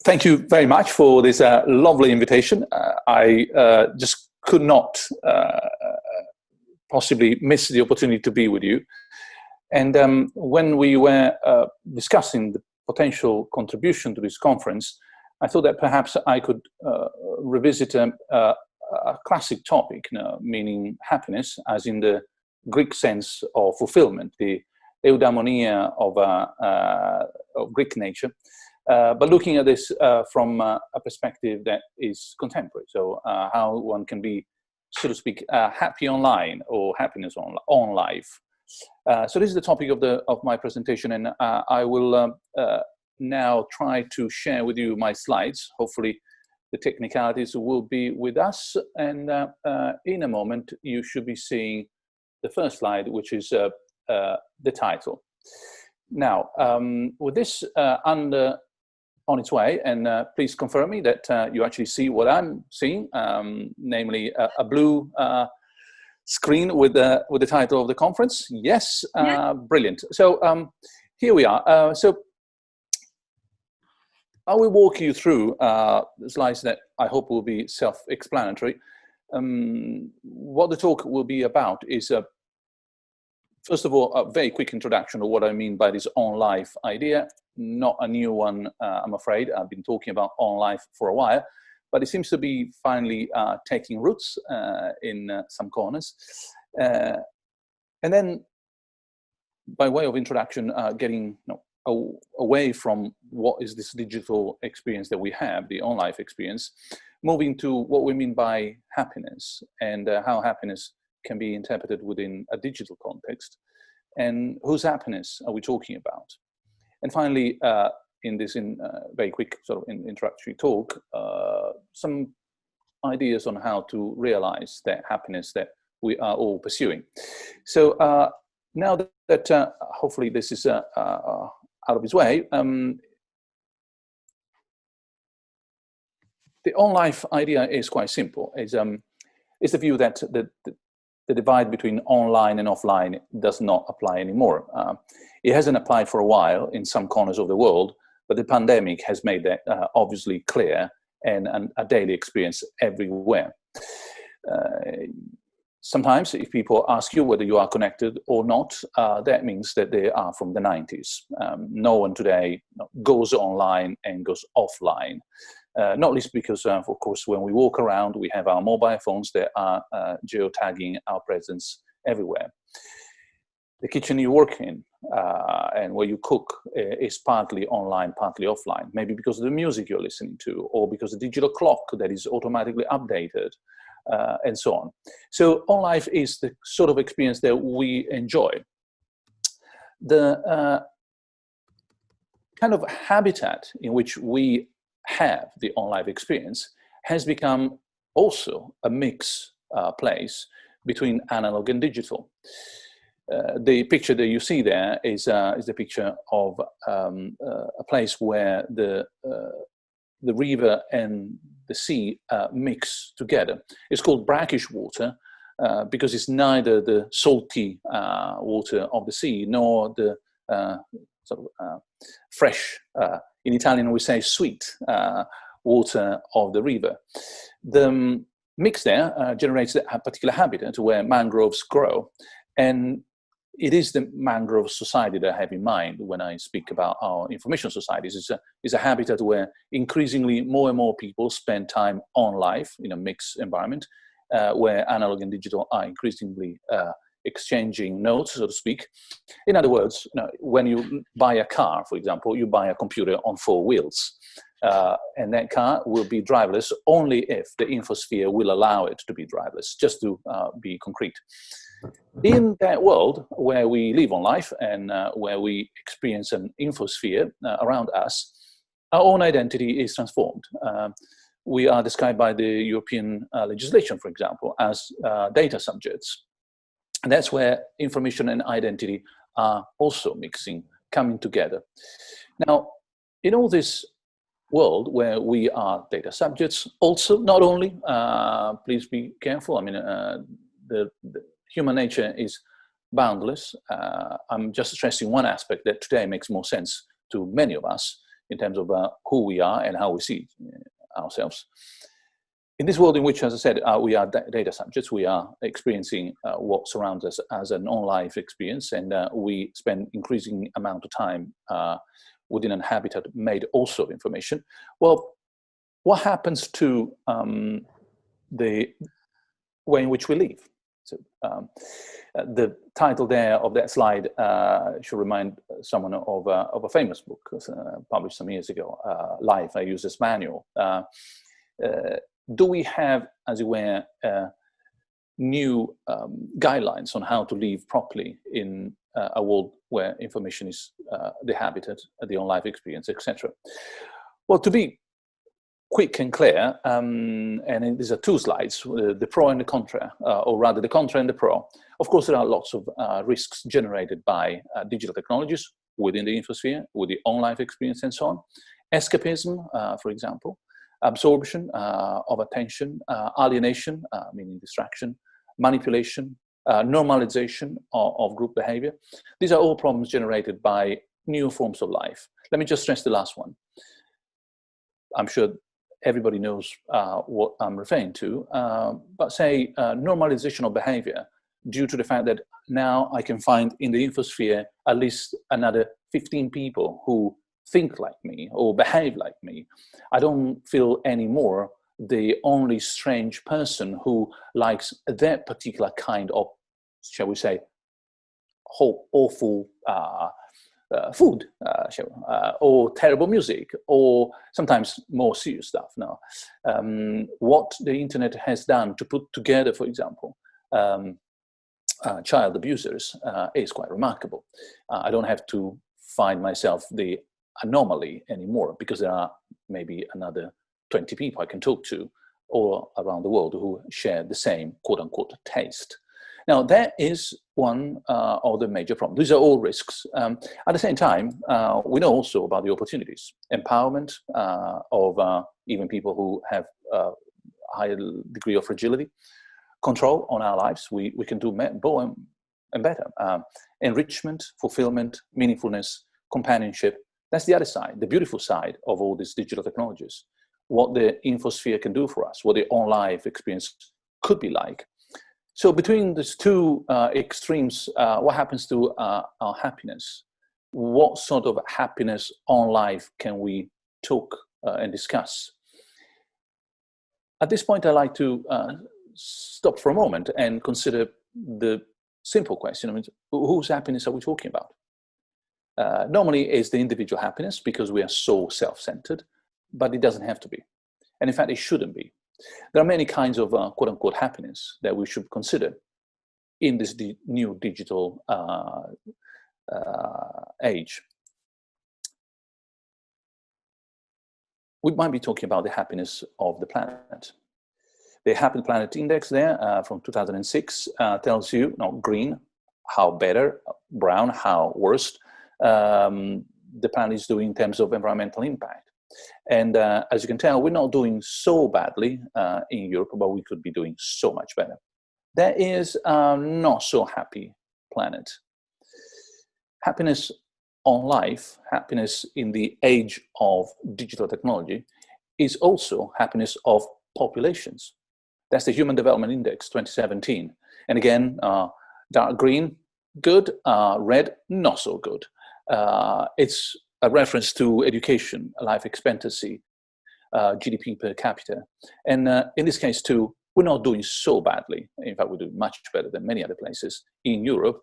Thank you very much for this lovely invitation. I just could not possibly miss the opportunity to be with you. And when we were discussing the potential contribution to this conference, I thought that perhaps I could revisit a classic topic, meaning happiness, as in the Greek sense of fulfilment, the eudamonia of Greek nature. But looking at this from a perspective that is contemporary, so how one can be, so to speak, happy online or happiness on life. So this is the topic of my presentation, and I will now try to share with you my slides. Hopefully the technicalities will be with us, and in a moment you should be seeing the first slide, which is the title. Now, with this on its way, and please confirm me that you actually see what I'm seeing, namely a blue screen with the title of the conference. Yes, yeah. Brilliant. So here we are. So I will walk you through the slides that I hope will be self-explanatory. What the talk will be about is, first of all, a very quick introduction of what I mean by this OnLife idea. Not a new one, I'm afraid. I've been talking about OnLife for a while, but it seems to be finally taking roots in some corners. And then, by way of introduction, getting away from what is this digital experience that we have, the OnLife experience, moving to what we mean by happiness and how happiness can be interpreted within a digital context, and whose happiness are we talking about? And finally, in this very quick sort of introductory talk, some ideas on how to realize that happiness that we are all pursuing. So now that hopefully this is out of its way, the OnLife idea is quite simple. It's the view that the divide between online and offline does not apply anymore. It hasn't applied for a while in some corners of the world, but the pandemic has made that obviously clear and a daily experience everywhere. Sometimes if people ask you whether you are connected or not, that means that they are from the 90s. No one today goes online and goes offline. Not least because, of course, when we walk around, we have our mobile phones that are geotagging our presence everywhere. The kitchen you work in and where you cook is partly online, partly offline, maybe because of the music you're listening to, or because of the digital clock that is automatically updated, and so on. So OnLife is the sort of experience that we enjoy. The kind of habitat in which we have the OnLife experience has become also a mixed place between analog and digital. The picture that you see there is the picture of a place where the river and the sea mix together. It's called brackish water because it's neither the salty water of the sea nor the sort of fresh, in Italian we say sweet, water of the river. The mix there generates a particular habitat where mangroves grow, and it is the mangrove society that I have in mind when I speak about our information societies. It's a habitat where increasingly more and more people spend time on life in a mixed environment, where analog and digital are increasingly exchanging notes, so to speak. In other words, when you buy a car, for example, you buy a computer on 4 wheels. And that car will be driverless only if the infosphere will allow it to be driverless, just to be concrete. In that world where we live on life and where we experience an infosphere around us, our own identity is transformed. We are described by the European legislation, for example, as data subjects. And that's where information and identity are also mixing, coming together. Now, in all this world where we are data subjects, also, not only, please be careful, I mean, the human nature is boundless. I'm just stressing one aspect that today makes more sense to many of us, in terms of who we are and how we see ourselves. In this world in which, as I said, we are data subjects, we are experiencing what surrounds us as an on-life experience, and we spend increasing amount of time within a habitat made also of information. Well, what happens to the way in which we live? So, the title there of that slide should remind someone of a famous book published some years ago, Life, a User's Manual. Do we have, as it were, new guidelines on how to live properly in a world where information is the habitat, the on-life experience, etc.? Well, to be quick and clear, and these are two slides, the pro and the contra, or rather the contra and the pro. Of course, there are lots of risks generated by digital technologies within the infosphere, with the on-life experience and so on. Escapism, for example, absorption of attention, alienation, meaning distraction, manipulation, normalization of group behavior. These are all problems generated by new forms of life. Let me just stress the last one. I'm sure everybody knows what I'm referring to, but say normalization of behavior due to the fact that now I can find in the infosphere at least another 15 people who think like me or behave like me. I don't feel anymore the only strange person who likes that particular kind of, shall we say, awful food, or terrible music, or sometimes more serious stuff. Now, what the internet has done to put together, for example, child abusers is quite remarkable. I don't have to find myself the anomaly anymore, because there are maybe another 20 people I can talk to all around the world who share the same quote-unquote taste. Now, that is one of the major problems. These are all risks. At the same time, we know also about the opportunities, empowerment of even people who have a higher degree of fragility, control on our lives. We can do more and better. Enrichment, fulfilment, meaningfulness, companionship. That's the other side, the beautiful side of all these digital technologies. What the infosphere can do for us, what the on-life experience could be like. So between these two extremes, what happens to our happiness? What sort of happiness on life can we talk and discuss? At this point, I'd like to stop for a moment and consider the simple question. I mean, whose happiness are we talking about? Normally, it's the individual happiness, because we are so self-centered, but it doesn't have to be. And in fact, it shouldn't be. There are many kinds of quote-unquote happiness that we should consider in this new digital age. We might be talking about the happiness of the planet. The Happy Planet Index there from 2006 tells you, green, how better, brown, how worst the planet is doing in terms of environmental impact. And as you can tell, we're not doing so badly in Europe, but we could be doing so much better. That is not so happy planet. Happiness on life, happiness in the age of digital technology, is also happiness of populations. That's the Human Development Index 2017. And again, dark green, good, red, not so good. It's a reference to education, life expectancy, GDP per capita. And in this case too, we're not doing so badly. In fact, we're doing much better than many other places in Europe.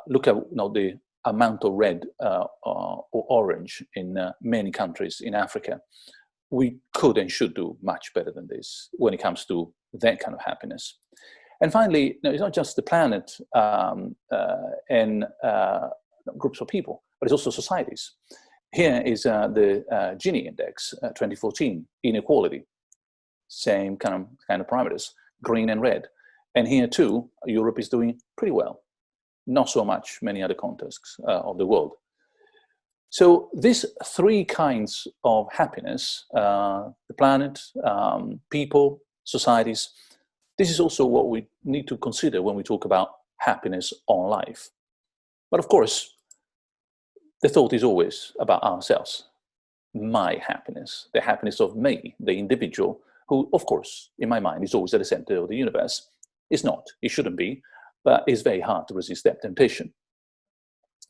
Look at the amount of red or orange in many countries in Africa. We could and should do much better than this when it comes to that kind of happiness. And finally, it's not just the planet and groups of people, but it's also societies. Here is the Gini Index 2014, inequality. Same kind of parameters, green and red. And here too, Europe is doing pretty well. Not so much many other contexts of the world. So these three kinds of happiness, the planet, people, societies, this is also what we need to consider when we talk about happiness on life. But of course, the thought is always about ourselves. my happiness, the happiness of me, the individual, who, of course, in my mind, is always at the center of the universe. Is not, it shouldn't be, but it's very hard to resist that temptation.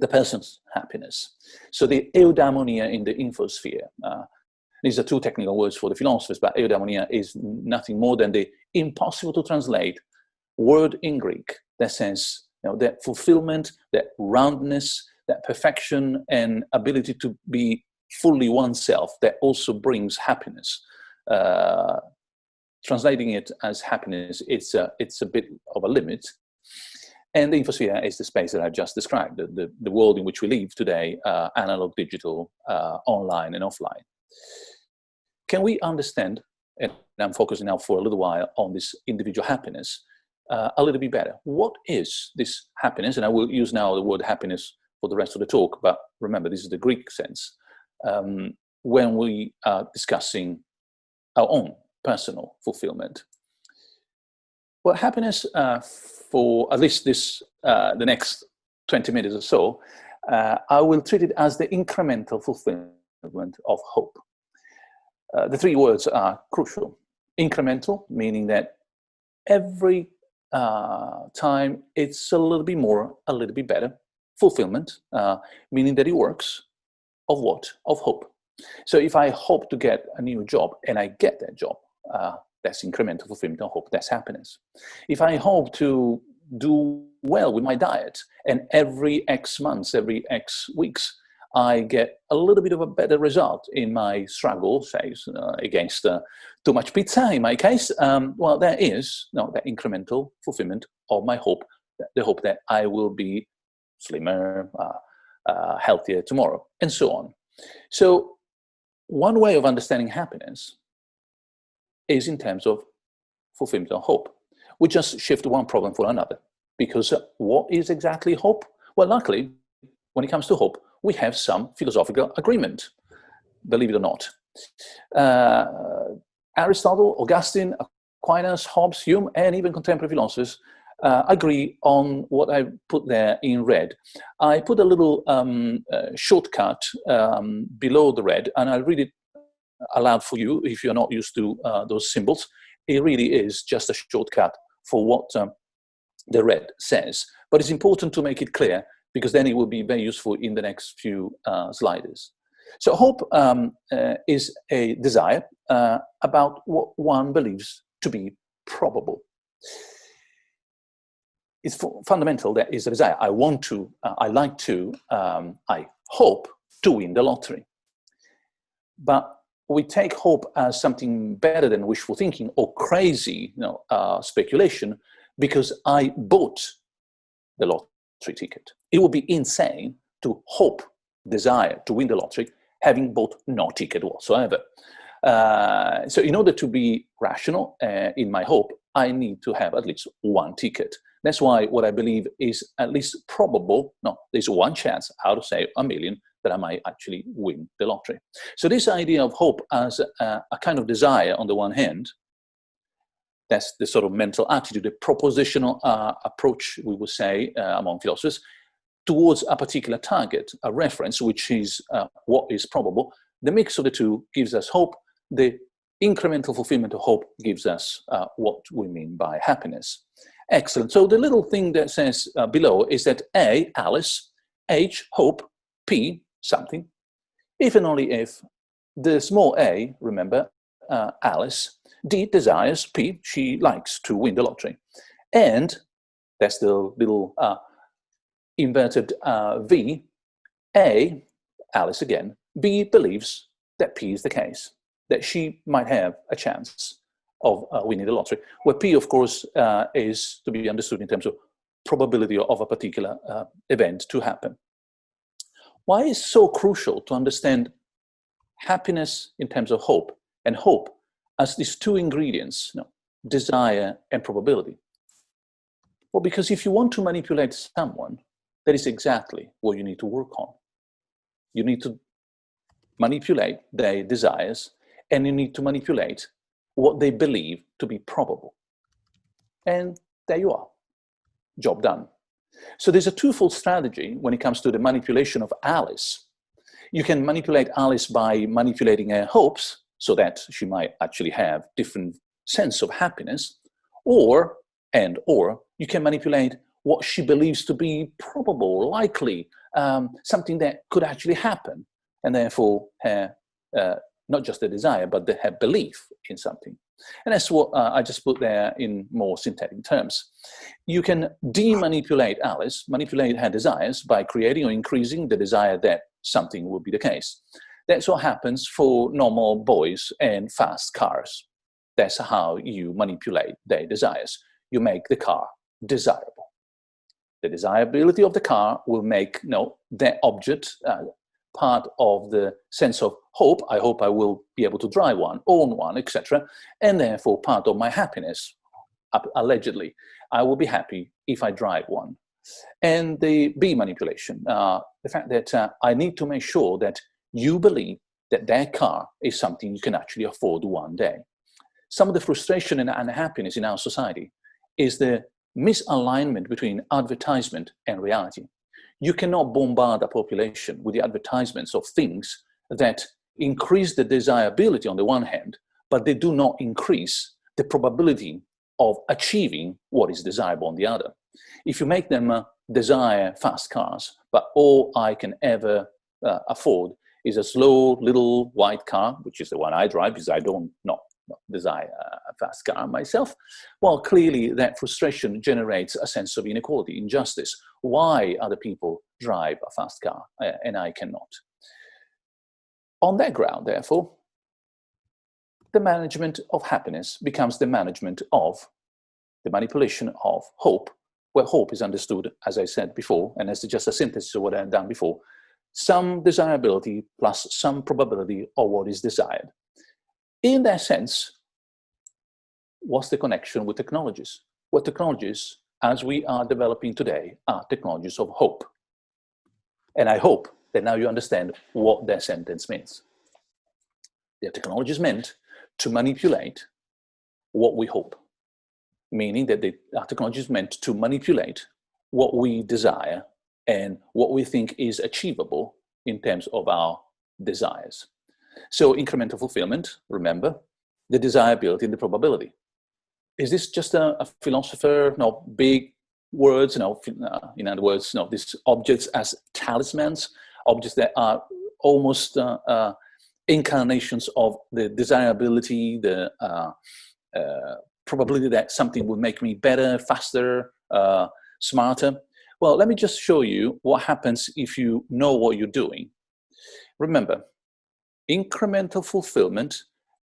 The person's happiness. So the eudamonia in the infosphere. These are two technical words for the philosophers, but eudaimonia is nothing more than the impossible to translate word in Greek that says, that fulfillment, that roundness, that perfection and ability to be fully oneself that also brings happiness. Translating it as happiness, it's a bit of a limit. And the infosphere is the space that I've just described, the world in which we live today, analog, digital, online and offline. Can we understand, and I'm focusing now for a little while on this individual happiness, a little bit better? What is this happiness? And I will use now the word happiness for the rest of the talk, but remember, this is the Greek sense, when we are discussing our own personal fulfillment. Well, happiness, for at least the next 20 minutes or so, I will treat it as the incremental fulfillment of hope. The three words are crucial. Incremental, meaning that every time it's a little bit more, a little bit better. Fulfillment, meaning that it works. Of what? Of hope. So if I hope to get a new job and I get that job, that's incremental fulfillment of hope, that's happiness. If I hope to do well with my diet and every X months, every X weeks, I get a little bit of a better result in my struggle, say, against too much pizza in my case, well, there is that incremental fulfillment of my hope, the hope that I will be slimmer, healthier tomorrow, and so on. So one way of understanding happiness is in terms of fulfillment of hope. We just shift one problem for another. Because what is exactly hope? Well, luckily, when it comes to hope, we have some philosophical agreement, believe it or not. Aristotle, Augustine, Aquinas, Hobbes, Hume, and even contemporary philosophers agree on what I put there in red. I put a little shortcut below the red, and I'll read it aloud for you if you're not used to those symbols. It really is just a shortcut for what the red says. But it's important to make it clear, because then it will be very useful in the next few slides. So hope is a desire about what one believes to be probable. It's fundamental, that is a desire. I want to, I like to, I hope to win the lottery. But we take hope as something better than wishful thinking or crazy speculation, because I bought the lottery ticket. It would be insane to hope, desire to win the lottery, having bought no ticket whatsoever. So in order to be rational in my hope, I need to have at least one ticket. That's why what I believe is at least probable. No, there's one chance out of, say, 1 million that I might actually win the lottery. So this idea of hope as a kind of desire on the one hand, that's the sort of mental attitude, the propositional approach, we would say, among philosophers, towards a particular target, a reference, which is what is probable. The mix of the two gives us hope. The incremental fulfillment of hope gives us what we mean by happiness. Excellent. So the little thing that says below is that A, Alice, H, hope, P, something, if and only if the small a, remember, Alice, D, desires, P, she likes to win the lottery. And that's the little inverted V, A, Alice again, B believes that P is the case, that she might have a chance of winning the lottery, where P, of course, is to be understood in terms of probability of a particular event to happen. Why is it so crucial to understand happiness in terms of hope, and hope as these two ingredients, desire and probability? Well, because if you want to manipulate someone, that is exactly what you need to work on. You need to manipulate their desires, and you need to manipulate what they believe to be probable. And there you are, job done. So there's a twofold strategy when it comes to the manipulation of Alice. You can manipulate Alice by manipulating her hopes so that she might actually have different sense of happiness, or you can manipulate what she believes to be probable, likely, something that could actually happen, and therefore her, not just the desire, but her belief in something. And that's what I just put there in more synthetic terms. You can demanipulate Alice, manipulate her desires by creating or increasing the desire that something will be the case. That's what happens for normal boys and fast cars. That's how you manipulate their desires. You make the car desirable. The desirability of the car will make that object part of the sense of hope. I hope I will be able to drive one, own one, etc. And therefore part of my happiness, allegedly. I will be happy if I drive one. And the B manipulation, the fact that I need to make sure that you believe that that car is something you can actually afford one day. Some of the frustration and unhappiness in our society is the misalignment between advertisement and reality. You cannot bombard a population with the advertisements of things that increase the desirability on the one hand, but they do not increase the probability of achieving what is desirable on the other. If you make them desire fast cars, but all I can ever afford is a slow little white car, which is the one I drive because I don't not desire a fast car myself, well, clearly that frustration generates a sense of inequality, injustice. Why other people drive a fast car and I cannot? On that ground, therefore, the management of happiness becomes the management of the manipulation of hope, where hope is understood, as I said before, and as just a synthesis of what I've done before, some desirability plus some probability of what is desired. In that sense, what's the connection with technologies? Well, technologies, as we are developing today, are technologies of hope. And I hope that now you understand what that sentence means. The technology is meant to manipulate what we hope, meaning that the technology is meant to manipulate what we desire and what we think is achievable in terms of our desires. So incremental fulfillment, remember, the desirability and the probability. Is this just a philosopher, big words, in other words, these objects as talismans, objects that are almost incarnations of the desirability, the probability that something will make me better, faster, smarter. Well, let me just show you what happens if you know what you're doing. Remember, incremental fulfillment,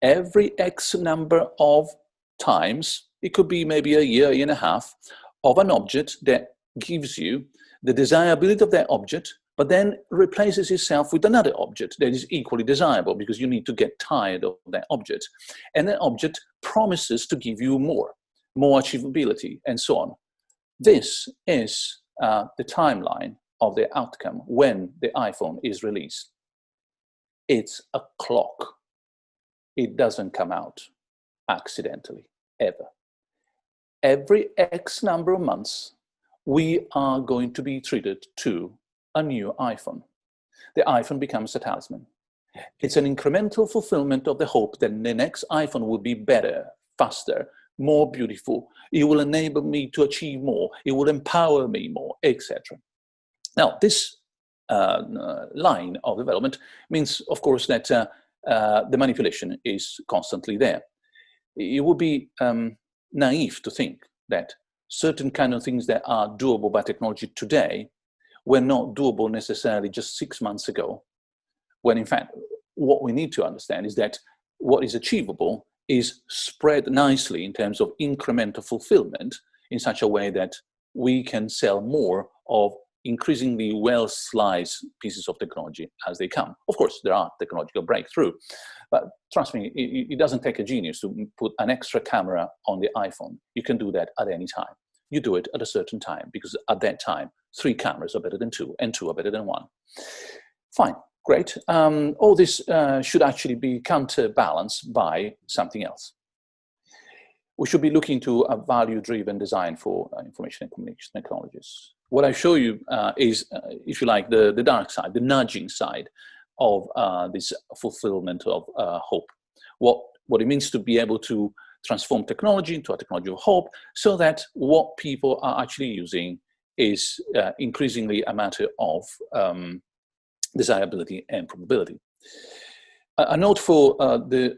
every X number of times, it could be maybe a year and a half, of an object that gives you the desirability of that object, but then replaces itself with another object that is equally desirable because you need to get tired of that object. And that object promises to give you more achievability, and so on. This is the timeline of the outcome when the iPhone is released. It's a clock. It doesn't come out accidentally, ever. Every X number of months, we are going to be treated to a new iPhone. The iPhone becomes a talisman. It's an incremental fulfillment of the hope that the next iPhone will be better, faster, more beautiful. It will enable me to achieve more. It will empower me more, etc. Now, this line of development means, of course, that the manipulation is constantly there. It would be naive to think that certain kind of things that are doable by technology today were not doable necessarily just 6 months ago, when in fact, what we need to understand is that what is achievable is spread nicely in terms of incremental fulfillment in such a way that we can sell more of increasingly well-sliced pieces of technology as they come. Of course, there are technological breakthroughs, but trust me, it doesn't take a genius to put an extra camera on the iPhone. You can do that at any time. You do it at a certain time, because at that time, 3 cameras are better than 2, and 2 are better than 1. Fine, great. All this should actually be counterbalanced by something else. We should be looking to a value-driven design for information and communication technologies. What I show you is, if you like, the dark side, the nudging side, of this fulfillment of hope. What it means to be able to transform technology into a technology of hope, so that what people are actually using is increasingly a matter of desirability and probability. A note for the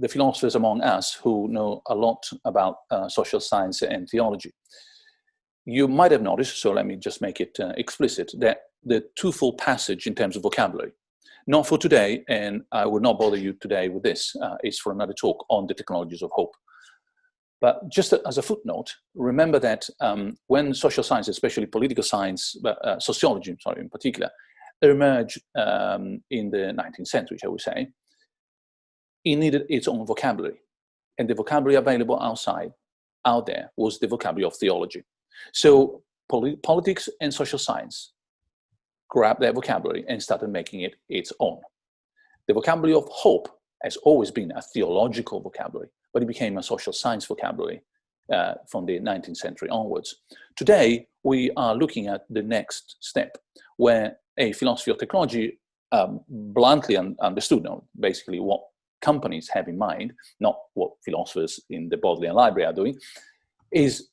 philosophers among us who know a lot about social science and theology. You might have noticed, so let me just make it explicit, that the twofold passage in terms of vocabulary, not for today, and I will not bother you today with this, is for another talk on the technologies of hope. But just as a footnote, remember that when social science, especially political science, sociology, sorry, in particular, emerged in the 19th century, shall we say, it needed its own vocabulary. And the vocabulary available out there, was the vocabulary of theology. So politics and social science grabbed that vocabulary and started making it its own. The vocabulary of hope has always been a theological vocabulary, but it became a social science vocabulary from the 19th century onwards. Today, we are looking at the next step, where a philosophy of technology, bluntly understood, basically what companies have in mind, not what philosophers in the Bodleian Library are doing, is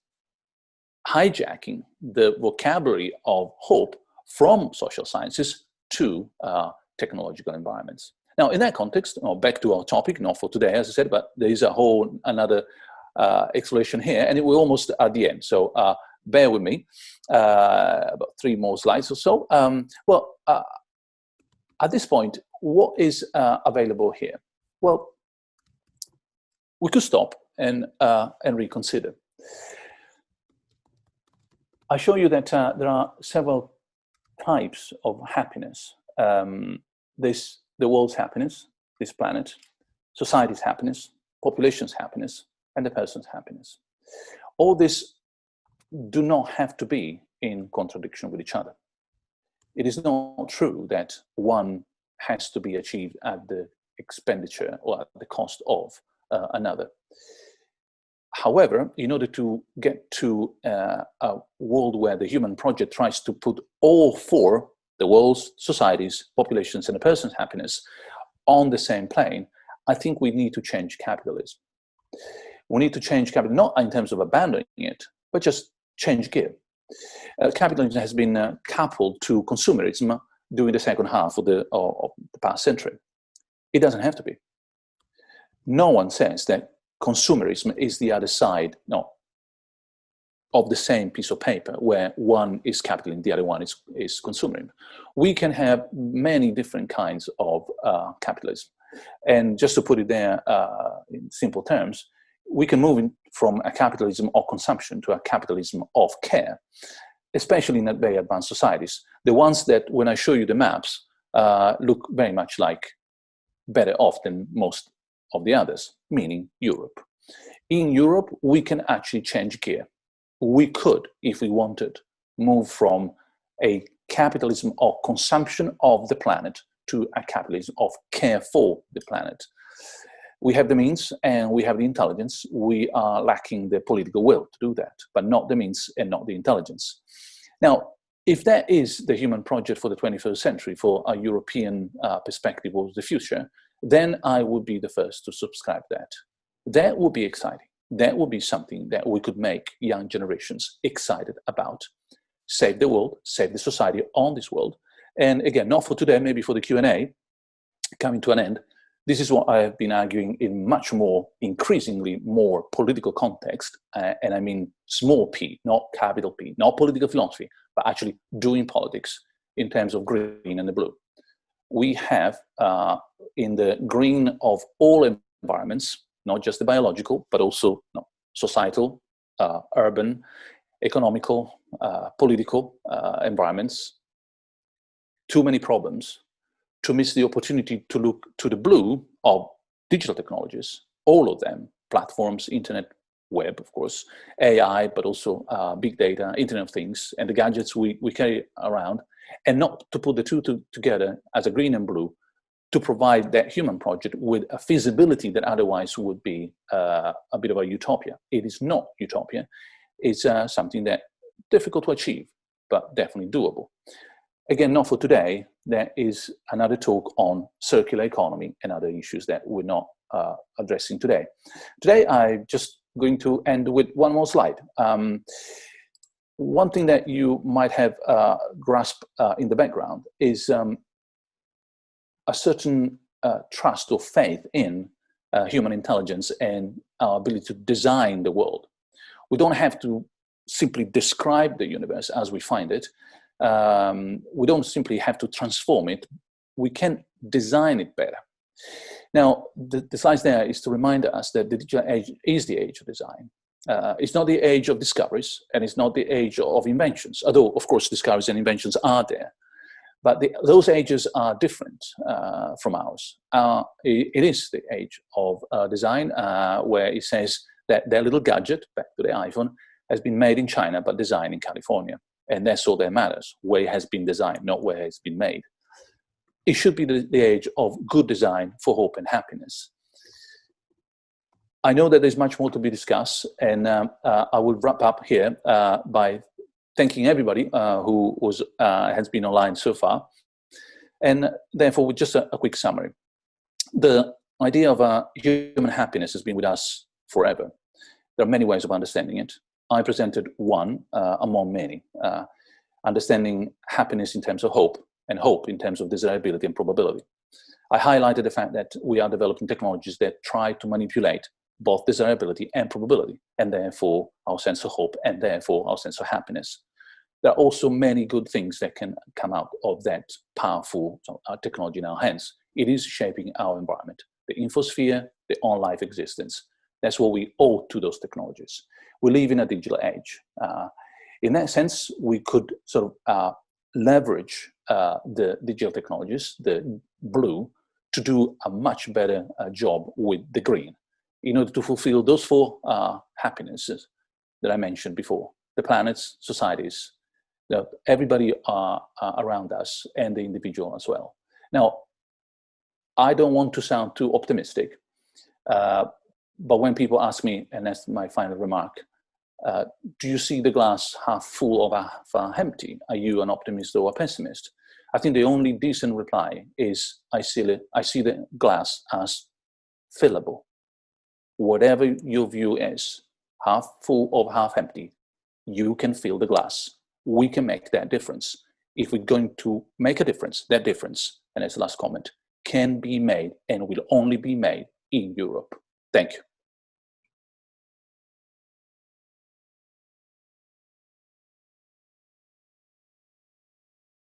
hijacking the vocabulary of hope from social sciences to technological environments. Now, in that context, back to our topic, not for today, as I said, but there is another exploration here, and we're almost at the end. So bear with me, about 3 more slides or so. At this point, what is available here? Well, we could stop and reconsider. I show you that there are several types of happiness. The world's happiness, this planet, society's happiness, population's happiness, and the person's happiness. All this do not have to be in contradiction with each other. It is not true that one has to be achieved at the expenditure or at the cost of another. However, in order to get to a world where the human project tries to put all 4, the world's, societies, populations, and a person's happiness on the same plane, I think we need to change capitalism. We need to change capitalism, not in terms of abandoning it, but just change gear. Capitalism has been coupled to consumerism during the second half of the past century. It doesn't have to be. No one says that consumerism is the other side of the same piece of paper, where one is capitalism, the other one is consumerism. We can have many different kinds of capitalism. And just to put it there in simple terms, we can move from a capitalism of consumption to a capitalism of care, especially in very advanced societies. The ones that, when I show you the maps, look very much like better off than most of the others, meaning Europe. In Europe, we can actually change gear. We could, if we wanted, move from a capitalism of consumption of the planet to a capitalism of care for the planet. We have the means and we have the intelligence. We are lacking the political will to do that, but not the means and not the intelligence. Now, if that is the human project for the 21st century, for a European perspective of the future, then I would be the first to subscribe that. That would be exciting. That would be something that we could make young generations excited about. Save the world, save the society on this world. And again, not for today, maybe for the Q&A, coming to an end. This is what I have been arguing in much more, increasingly more political context, and I mean small p, not capital P, not political philosophy, but actually doing politics in terms of green and the blue. We have in the green of all environments, not just the biological, but also societal, urban, economical, political environments, too many problems to miss the opportunity to look to the blue of digital technologies, all of them, platforms, internet, web, of course, AI, but also big data, Internet of Things, and the gadgets we carry around, and not to put the two together as a green and blue to provide that human project with a feasibility that otherwise would be a bit of a utopia. It is not utopia. It's something that difficult to achieve, but definitely doable. Again, not for today. There is another talk on circular economy and other issues that we're not addressing today. Today, I'm just going to end with one more slide. One thing that you might have grasped in the background is a certain trust or faith in human intelligence and our ability to design the world. We don't have to simply describe the universe as we find it. We don't simply have to transform it. We can design it better. Now, the slides there is to remind us that the digital age is the age of design. It's not the age of discoveries, and it's not the age of inventions, although, of course, discoveries and inventions are there. But those ages are different from ours. It is the age of design, where it says that their little gadget, back to the iPhone, has been made in China, but designed in California. And that's all that matters, where it has been designed, not where it's been made. It should be the age of good design for hope and happiness. I know that there's much more to be discussed, and I will wrap up here by thanking everybody who has been online so far. And therefore, with just a quick summary. The idea of human happiness has been with us forever. There are many ways of understanding it. I presented one among many, understanding happiness in terms of hope, and hope in terms of desirability and probability. I highlighted the fact that we are developing technologies that try to manipulate both desirability and probability, and therefore our sense of hope, and therefore our sense of happiness. There are also many good things that can come out of that powerful technology in our hands. It is shaping our environment, the infosphere, the OnLife existence. That's what we owe to those technologies. We live in a digital age. In that sense, we could sort of leverage the digital technologies, the blue, to do a much better job with the green, in order to fulfill those four happinesses that I mentioned before: the planets, societies, everybody around us, and the individual as well. Now, I don't want to sound too optimistic, but when people ask me, and that's my final remark, do you see the glass half full or half empty? Are you an optimist or a pessimist? I think the only decent reply is I see the glass as fillable. Whatever your view is, half full or half empty, you can fill the glass. We can make that difference. If we're going to make a difference, that difference, and as the last comment, can be made and will only be made in Europe. Thank you.